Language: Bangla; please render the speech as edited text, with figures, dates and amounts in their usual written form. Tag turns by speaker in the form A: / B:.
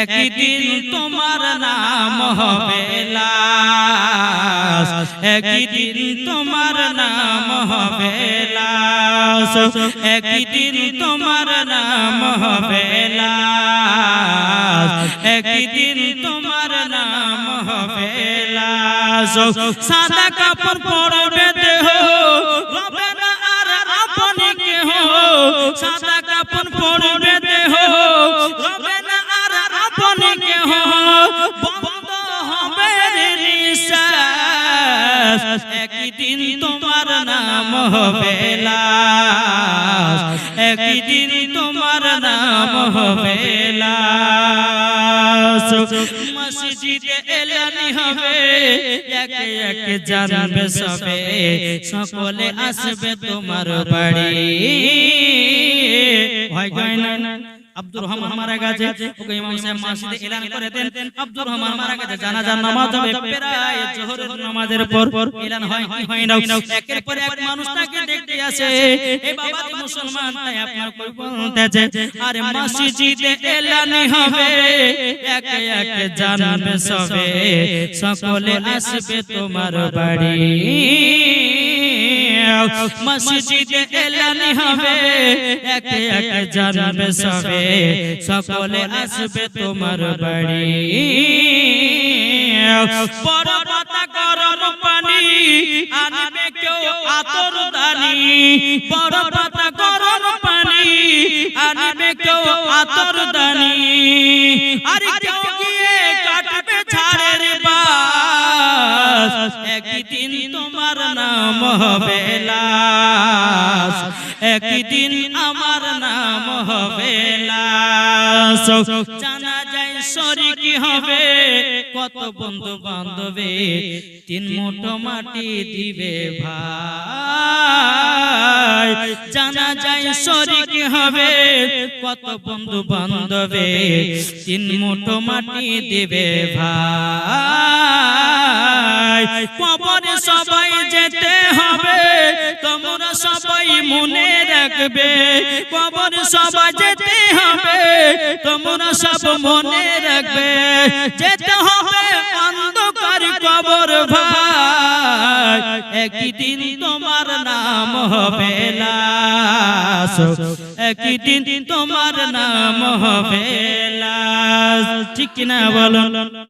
A: একদিন তোমার নাম হবে লাশ, একদিন তোমার নাম হবে লাশ, একদিন তোমার নাম হবে লাশ, একদিন তোমার নাম হবে লাশ। সাদা কাপড় পরবে দেহ, রবে না আর আপনি কেহ, সাদা কাপড় পরবে দেহ, রবে না আর আপনি কেহ, বন্ধ হবে নিঃশ্বাস, একদিন তোমার নাম হবে লাশ, একদিন তোমার নাম হবে লাশ। মসজিদে এলানি হবে, একে একে জানবে সবে, সকলে আসবে তোমার বাড়ি। ভয় হয় না? আব্দুর রহমান মারা গেছে, ওকে ইমাম সাহেব মসজিদে এলান করে দেন আব্দুর রহমান মারা গেছে, জানাজার নামাজ হবে প্রায় জোহরের নামাজের পর। এলান হয় কি হয় না? একের পর এক মানুষ তাকে দেখতে আসে, এই বাবা মুসলমান তাই আপনার কই বলতেছে, আরে মসজিদে এলানি হবে, একে একে জানবে সবে, সকলে আসবে তোমার বাড়ি। মসজিদে এলানি হবে, একে একে জানবে সবে, সকলে আসবে তোমার বাড়ি। বড় পাতা গরম পানি আনবে কেউ আতর দানি, বড় পাতা গরম পানি আনবে কেউ আতর দানি, আরে কেউ গিয়ে কাটবে ঝাড়ের বাস, একদিন তোমার নাম হবে লাশ, একদিন আমার নাম হবে লাশ। জানাজায় শরীক হবে কত বন্ধু বান্ধবে, তিন মুঠো মাটি দিবে ভাই। জানাজায় শরীক হবে কত বন্ধু বান্ধবে, তিন মুঠো মাটি দিবে ভাই। কবরে সবাই যেতে হবে, তোমরা সবাই মনে রাখবে, কবরে সবাই যেতে হবে, তোমরা সব মনে রাখবে, যেতে হবে অন্ধকার কবর ভাই, একদিন তোমার নাম হবে লাশ, একদিন তোমার নাম হবে লাশ। ঠিক কিনা বলো?